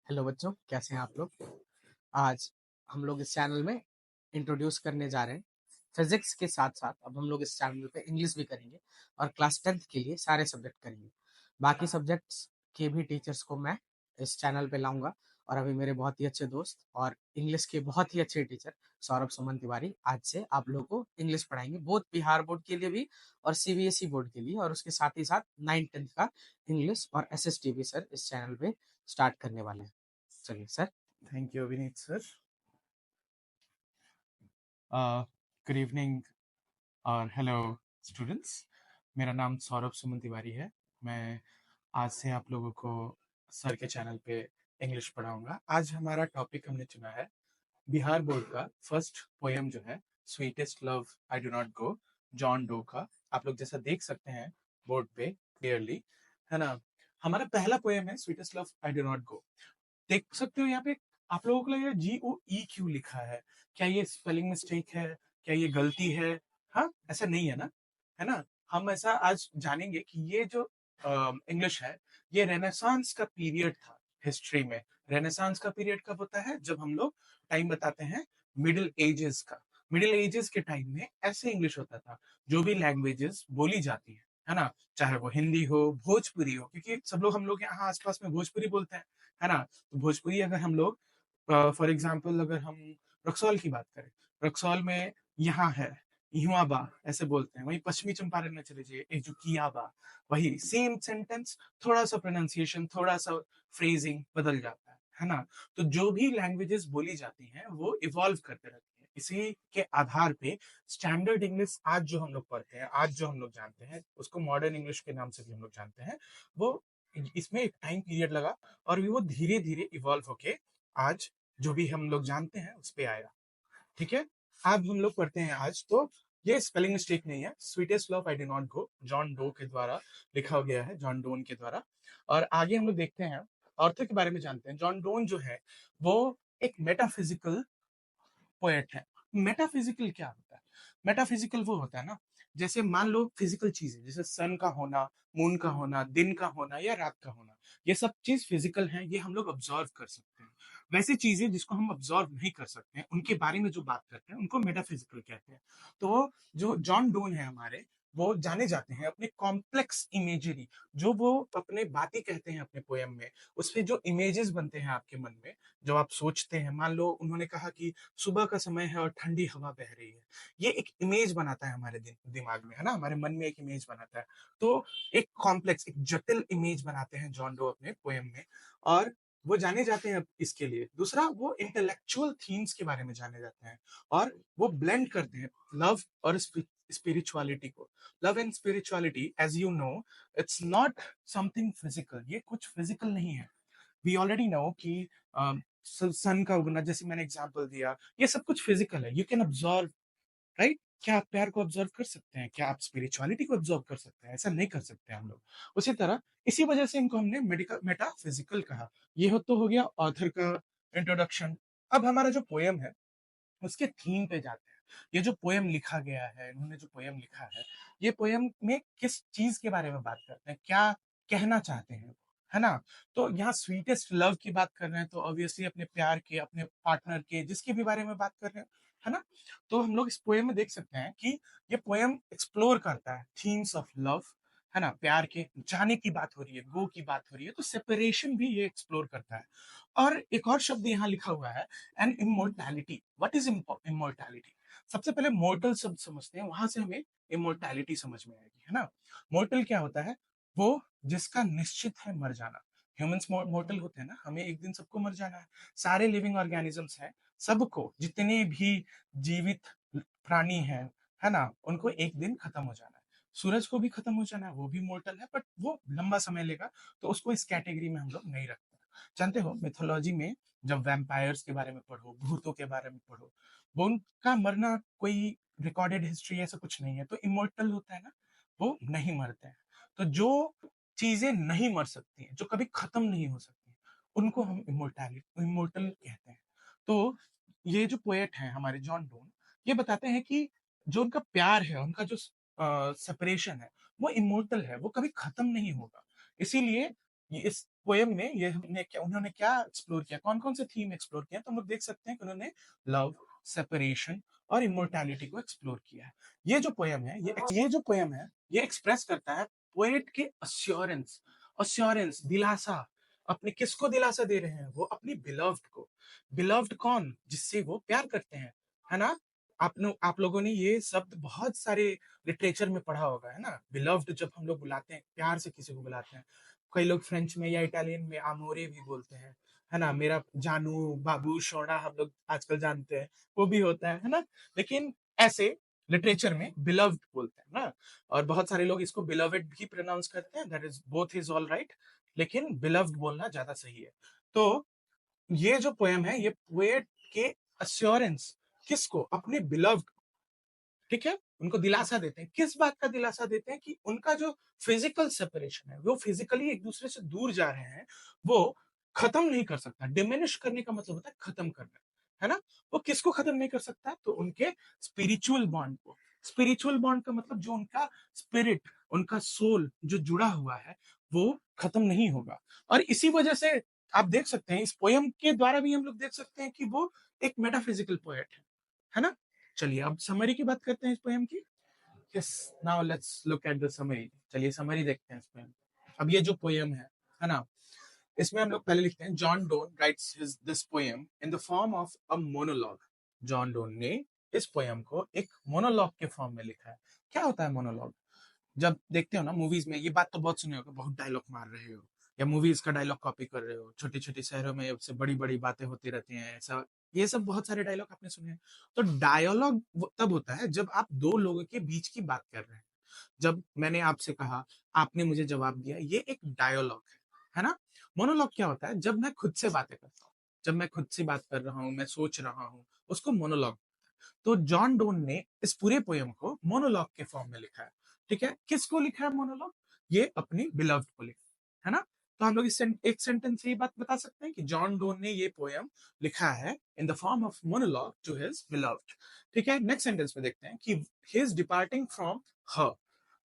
Hello बच्चों, कैसे हैं आप लोग? आज हम लोग इस चैनल में इंट्रोड्यूस करने जा रहे हैं फिजिक्स के साथ साथ अब हम लोग इस चैनल पे इंग्लिश भी करेंगे और क्लास 10th के लिए सारे सब्जेक्ट करेंगे। बाकी सब्जेक्ट्स के भी टीचर्स को मैं इस चैनल पे लाऊंगा और अभी मेरे बहुत ही अच्छे दोस्त और इंग्लिश के बहुत ही अच्छे टीचर सौरभ सुमन तिवारी आज से आप लोगों को इंग्लिश पढ़ाएंगे, बोथ बिहार बोर्ड के लिए भी और सीबीएसई बोर्ड के लिए, और उसके साथ ही साथ 9th 10th का इंग्लिश और एसएसटी भी सर इस चैनल पे स्टार्ट करने वाले हैं। चलिए sir. Thank you, Vinit sir. Good evening और हेलो स्टूडेंट्स। मेरा नाम सौरभ सुमन तिवारी है। मैं आज से आप लोगों को सर के चैनल पे इंग्लिश पढ़ाऊंगा। आज हमारा टॉपिक हमने चुना है बिहार बोर्ड का फर्स्ट पोएम जो है sweetest love I do not go, John Doe का। आप लोग जैसा देख सकते हैं बोर्ड पे क्लियरली, है ना। हमारा पहला पोएम है sweetest love I do not go. देख सकते हो यहाँ पे आप लोगों को लगेगा GOE क्यों लिखा है, क्या ये स्पेलिंग मिस्टेक है, क्या ये गलती है? हाँ, ऐसा नहीं है ना, है ना। हम ऐसा आज जानेंगे कि ये जो इंग्लिश है ये रेनेसांस का पीरियड था हिस्ट्री में। रेनेसांस का पीरियड कब होता है? जब हम लोग टाइम बताते हैं मिडिल एजेस का। मिडिल एजेस के टाइम में ऐसे इंग्लिश होता था, जो भी लैंग्वेजेस बोली जाती है ना, चाहे वो हिंदी हो भोजपुरी हो, क्योंकि सब लोग हम लोग यहाँ आसपास में भोजपुरी बोलते हैं, है ना। तो भोजपुरी अगर हम लोग फॉर एग्जाम्पल अगर हम रक्सौल की बात करें, रक्सौल में यहाँ है इहुआ बा ऐसे बोलते हैं। वहीं पश्चिमी चंपारण में चले जाइए एक जो किया बा, वही सेम सेंटेंस, थोड़ा सा प्रोनाउंसिएशन, थोड़ा सा फ्रेजिंग बदल जाता है ना। तो जो भी लैंग्वेजेस बोली जाती हैं वो इवॉल्व करते रहती हैं। इसी के आधार पे स्टैंडर्ड इंग्लिश आज जो हम लोग पढ़ते हैं, आज जो हम लोग जानते हैं, उसको मॉडर्न इंग्लिश के नाम से भी हम लोग जानते हैं। वो इसमें एक टाइम पीरियड लगा और वो धीरे धीरे इवॉल्व होके आज जो भी हम लोग जानते हैं उस पे आया। ठीक है, अब हम लोग पढ़ते हैं आज। तो ये स्पेलिंग मिस्टेक नहीं है, sweetest love I do not go John Doe के द्वारा लिखा गया है, जॉन डोन के द्वारा। और आगे हम लोग देखते हैं, ऑर्थर के बारे में जानते हैं। जॉन डोन जो है वो एक मेटाफिजिकल पोएट है। मेटाफिजिकल क्या होता है? मेटाफिजिकल वो होता है ना, जैसे मान लो फिजिकल चीजें जैसे सन का होना, मून का होना, दिन का होना या रात का होना, ये सब चीज फिजिकल है, ये हम लोग ऑब्जर्व कर सकते हैं। वैसे चीजें जिसको हम ऑब्जर्व नहीं कर सकते हैं, उनके बारे में जो बात करते हैं उनको मेटाफिजिकल कहते हैं। तो जो जॉन डोन है हमारे, वो जाने जाते हैं अपने कॉम्प्लेक्स इमेजरी। जो वो अपने बातें कहते हैं अपने पोएम में, उसपे जो इमेजेस बनते हैं आपके मन में, जो आप सोचते हैं। मान लो उन्होंने कहा कि सुबह का समय है और ठंडी हवा बह रही है, ये एक इमेज बनाता है हमारे दिमाग में, है ना, हमारे मन में एक इमेज बनाता है। तो एक कॉम्प्लेक्स, एक जटिल इमेज बनाते हैं जॉन डो अपने पोएम में, और वो जाने जाते हैं इसके लिए। दूसरा, वो इंटेलेक्चुअल थीम्स के बारे में जाने जाते हैं और वो ब्लेंड करते हैं लव और स्पिरिचुअलिटी को। Love and spirituality, as you know, it's not something physical, ये कुछ फिजिकल नहीं है। वी ऑलरेडी नो कि सन का उगना, जैसे मैंने एग्जांपल दिया, ये सब कुछ फिजिकल है, यू कैन ऑब्जर्व, राइट। क्या आप प्यार को ऑब्जर्व कर सकते हैं? क्या आप स्पिरिचुअलिटी को ऑब्जर्व कर सकते हैं? ऐसा नहीं कर सकते हम लोग। उसी तरह, इसी वजह से इनको हमने मेडिकल मेटाफिजिकल कहा। ये हो गया ऑथर का इंट्रोडक्शन। अब हमारा जो पोएम है उसके थीम पे जाते हैं। ये जो पोएम लिखा गया है, इन्होंने जो पोएम लिखा है, ये पोएम में किस चीज के बारे में बात करते हैं, क्या कहना चाहते हैं, है ना। तो यहाँ स्वीटेस्ट लव की बात कर रहे हैं, तो ऑब्वियसली अपने प्यार के, अपने पार्टनर के, जिसके भी बारे में बात कर रहे हैं, है ना। तो हम लोग इस पोएम में देख सकते हैं कि ये पोएम एक्सप्लोर करता है थीम्स ऑफ लव, है ना। प्यार के जाने की बात हो रही है, गो की बात हो रही है, तो सेपरेशन भी ये एक्सप्लोर करता है। और एक और शब्द यहाँ लिखा हुआ है, and immortality. What is immortality? सबसे पहले मोर्टल शब्द समझते हैं, वहां से हमें इमोर्टैलिटी समझ में आएगी, है ना। मोर्टल क्या होता है? वो जिसका निश्चित है मर जाना। ह्यूमंस मोर्टल होते हैं ना, हमें एक दिन सबको मर जाना है। सारे लिविंग ऑर्गेनिजम्स हैं, सबको, जितने भी जीवित प्राणी हैं, है ना, उनको एक दिन खत्म हो जाना है। सूरज को भी खत्म हो जाना है, वो भी मोर्टल है, बट वो लंबा समय लेगा, तो उसको इस कैटेगरी में हम लोग नहीं रखते। जानते हो, मिथोलॉजी में जब वैम्पायर्स के बारे में पढ़ो, भूतों के बारे में पढ़ो, वो उनका मरना कोई रिकॉर्डेड हिस्ट्री ऐसा कुछ नहीं है। तो इमोर्टल होता है ना, वो नहीं मरते हैं। तो जो चीजें नहीं मर सकती हैं, जो कभी खत्म नहीं हो सकती, उनको हम इमोर्टल कहते हैं। तो ये जो पोएट हैं हमारे जॉन डोन, ये बताते हैं कि जो उनका प्यार है, उनका जो सेपरेशन है, वो इमोर्टल है, वो कभी खत्म नहीं होगा। इसीलिए ये इस पोएम में ये उन्होंने क्या एक्सप्लोर किया, कौन-कौन से थीम एक्सप्लोर किया, तो हम लोग देख सकते हैं कि उन्होंने लव, सेपरेशन और इमॉर्टैलिटी को एक्सप्लोर किया है। ये जो पोएम है, ये एक्सप्रेस करता है पोएट के एश्योरेंस, दिलासा, अपने किसको दिलासा दे रहे हैं? वो अपनी बिलव्ड को। बिलव्ड कौन? जिससे वो प्यार करते हैं, है ना? आप लोगों ने ये शब्द बहुत सारे लिटरेचर में पढ़ा होगा, है ना? बिलव्ड जब हम लोग बुलाते हैं, प्यार से किसी को बुलाते हैं। कई लोग फ्रेंच में या इटालियन में अमोरे भी बोलते हैं, है ना? मेरा जानू, बाबू, सोना हम लोग आजकल जानते हैं, वो भी होता है ना? लेकिन ऐसे लिटरेचर में बिलव्ड बोलते हैं ना? और बहुत सारे लोग इसको बिलवेड भी प्रोनाउंस करते हैं, that is both is all right, लेकिन बिलव्ड बोलना ज़्यादा सही है। तो ये जो पोएम है, ये पोएट के एश्योरेंस किसको? अपने बिलव्ड, ठीक है? उनको दिलासा देते हैं। किस बात का दिलासा देते हैं? कि उनका जो फिजिकल सेपरेशन है, वो फिजिकली एक दूसरे से दूर जा रहे हैं, वो खत्म नहीं कर सकता। डिमिनिश करने का मतलब होता है खत्म करना, है ना? वो किसको खत्म नहीं कर सकता? तो उनके स्पिरिचुअल बॉन्ड को। स्पिरिचुअल बॉन्ड का मतलब जो उनका स्पिरिट, उनका सोल जो जुड़ा हुआ है, वो खत्म नहीं होगा। और इसी वजह से आप देख सकते हैं, इस पोएम के द्वारा भी हम लोग देख सकते हैं कि वो एक मेटाफिजिकल पोएट है ना? चलिए अब समरी की बात करते हैं इस पोएम की। Yes, now let's look at the summary. चलिए समरी देखते हैं इस पोएम। अब ये जो पोएम है ना? इसमें हम लोग पहले लिखते हैं, John Donne writes his this poem in the form of a monologue. John Donne ने इस पोएम को एक मोनोलॉग के फॉर्म में लिखा है। क्या होता है मोनोलॉग? जब देखते हो ना मूवीज में, ये बात तो बहुत सुने होगा, बहुत डायलॉग मार रहे हो या मूवीज का डायलॉग कॉपी कर रहे हो, छोटी छोटी शहरों में से बड़ी बड़ी बातें होती रहती हैं, ऐसा ये सब बहुत सारे डायलॉग आपने सुने हैं। तो डायलॉग तब होता है जब आप दो लोगों के बीच की बात कर रहे हैं। जब मैंने आपसे कहा, आपने मुझे जवाब दिया, ये एक डायलॉग है ना? मोनोलॉग क्या होता है? जब मैं खुद से बातें करता हूँ, जब मैं खुद से बात कर रहा हूँ, मैं सोच रहा हूँ, उसको मोनोलॉग। तो जॉन डोन ने इस पूरे पोयम को मोनोलॉग के फॉर्म में लिखा है। ठीक है, किसको लिखा है मोनोलॉग? ये अपनी बिलव्ड को लिखा है ना? तो हम लोग इस एक सेंटेंस से ये बात बता सकते हैं कि जॉन डोन ने ये पोयम लिखा है in the form of monologue to his beloved. ठीक है, नेक्स्ट सेंटेंस में देखते हैं कि he is departing from her.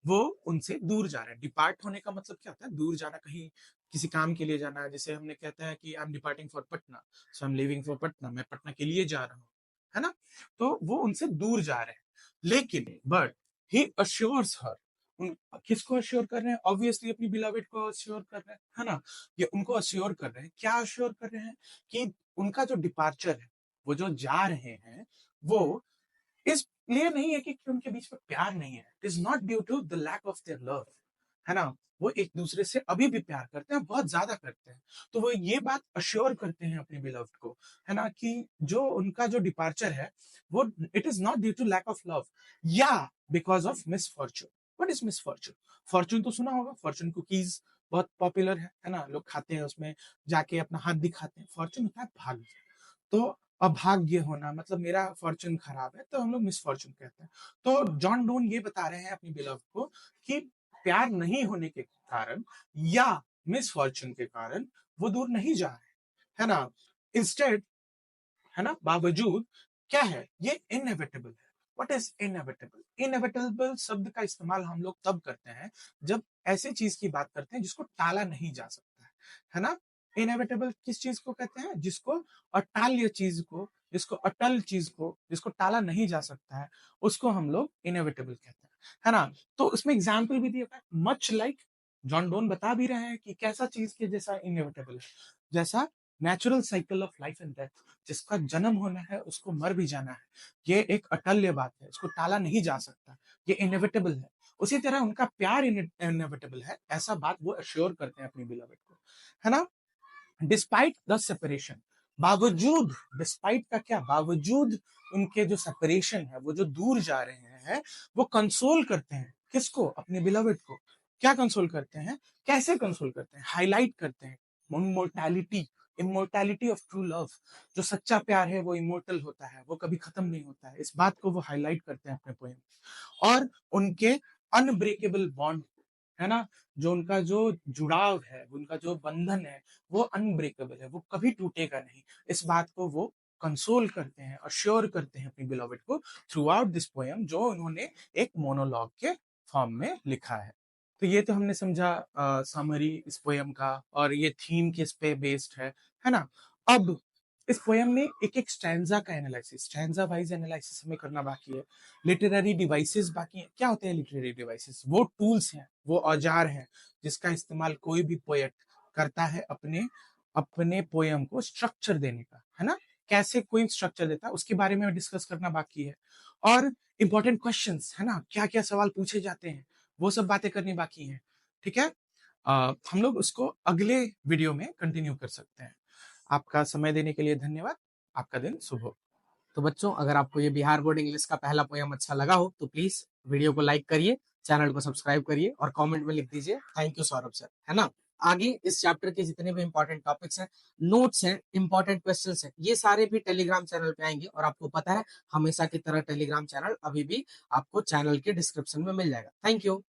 वो उनसे दूर जा रहा है। डिपार्ट होने का मतलब क्या होता है? दूर जाना, कहीं किसी काम के लिए जाना। जैसे हमने कहता है कि I am departing for Patna, so I am living for Patna, मैं पटना के लिए जा रहा हूँ, है ना? तो वो उनसे दूर जा रहे हैं, लेकिन बट ही अश्योर्स हर। किसको अश्योर कर रहे हैं? ऑब्वियसली अपनी बिलवेड को अश्योर कर रहे हैं, है ना? ये उनको अश्योर कर रहे हैं। क्या अश्योर कर रहे हैं? कि उनका जो डिपार्चर है, वो जो जा रहे हैं, वो इसलिए नहीं है कि उनके बीच में प्यार नहीं है। It is not due to the lack of their love, है ना? वो एक दूसरे से अभी भी प्यार करते हैं, बहुत ज्यादा करते हैं। तो वो ये बात अश्योर करते हैं अपनी बिलव्ड को, है ना? कि जो उनका जो डिपार्चर है, वो it is not due to lack of love या because of misfortune. What is misfortune? Fortune तो सुना होगा, फॉर्चून कुकीज बहुत पॉपुलर है ना? लोग खाते हैं, उसमें जाके अपना हाथ दिखाते हैं। फॉर्चून होता है भाग्य। तो अभाग्य होना मतलब मेरा फॉर्चून खराब है, तो हम लोग मिसफॉर्चून कहते हैं। तो जॉन डोन ये बता रहे हैं अपनी बिलव को कि प्यार नहीं होने के कारण या मिसफॉर्चून के कारण वो दूर नहीं जा रहे, है ना? इंस्टेड, है ना, बावजूद क्या है? ये इनएविटेबल है। What is inevitable? इनएविटेबल शब्द का इस्तेमाल हम लोग तब करते हैं जब ऐसे चीज की बात करते हैं जिसको टाला नहीं जा सकता है ना? इनएविटेबल किस चीज को कहते हैं? जिसको अटाल्य चीज को, जिसको अटल चीज को, जिसको टाला नहीं जा सकता है, उसको हम लोग इनएविटेबल कहते हैं, है ना? तो उसमें एग्जाम्पल भी दिया है, मच लाइक। जॉन डोन बता भी रहे हैं कि कैसा चीज के जैसा इनएविटेबल है, जैसा natural cycle of life and death. जिसका जन्म होना है उसको मर भी जाना है, ये एक अटल्य बात है, इसको टाला नहीं जा सकता, ये इनएविटेबल है। उसी तरह उनका प्यार इनएविटेबल है, ऐसा बात वो अश्योर करते हैं अपनी बिलवेड को, है ना? डिस्पाइट द सेपरेशन, बावजूद, डिस्पाइट का क्या? बावजूद उनके जो सेपरेशन है, वो जो दूर जा रहे हैं, वो कंसोल करते हैं किसको? अपने बिलवेड को। क्या कंसोल करते हैं? कैसे कंसोल करते हैं? हाईलाइट करते हैं mortality, immortality of true love. जो सच्चा प्यार है वो इमोर्टल होता है, वो कभी खत्म नहीं होता है। इस बात को वो हाईलाइट करते हैं अपने पोएम, और उनके अनब्रेकेबल बॉन्ड, है ना? जो उनका जो जुड़ाव है, उनका जो बंधन है, वो अनब्रेकेबल है, वो कभी टूटेगा नहीं। इस बात को वो कंसोल करते हैं, अश्योर करते हैं अपनी बिलवेड को थ्रू आउट दिस पोएम, जो उन्होंने एक मोनोलॉग के फॉर्म में लिखा है। तो ये तो हमने समझा समरी इस पोयम का, और ये थीम किस पे बेस्ड है ना? अब इस पोयम में एक-एक स्टैन्ज़ा का एनालिसिस, स्टैन्ज़ा वाइज़ एनालिसिस हमें करना बाकी है। लिटरेरी डिवाइसेस बाकी हैं। क्या होते हैं लिटरेरी डिवाइसेस? वो टूल्स हैं, वो औजार हैं, जिसका इस्तेमाल कोई भी पोएट करता है अपने अपने पोयम को स्ट्रक्चर देने का, है ना? कैसे कोई स्ट्रक्चर देता है, उसके बारे में डिस्कस करना बाकी है। और इम्पोर्टेंट क्वेश्चंस, है ना? क्या-क्या सवाल पूछे जाते हैं, वो सब बातें करनी बाकी हैं, ठीक है? हम लोग उसको अगले वीडियो में कंटिन्यू कर सकते हैं। आपका समय देने के लिए धन्यवाद। आपका दिन शुभ हो। तो बच्चों, अगर आपको ये बिहार बोर्ड इंग्लिश का पहला पोयम अच्छा लगा हो तो प्लीज वीडियो को लाइक करिए, चैनल को सब्सक्राइब करिए और कमेंट में लिख दीजिए थैंक यू सौरभ सर, है ना? आगे इस चैप्टर के जितने भी इंपॉर्टेंट टॉपिक्स हैं, नोट्स हैं, इंपॉर्टेंट क्वेश्चंस हैं, ये सारे भी टेलीग्राम चैनल पे आएंगे। और आपको पता है, हमेशा की तरह टेलीग्राम चैनल अभी भी आपको चैनल के डिस्क्रिप्शन में मिल जाएगा। Thank you.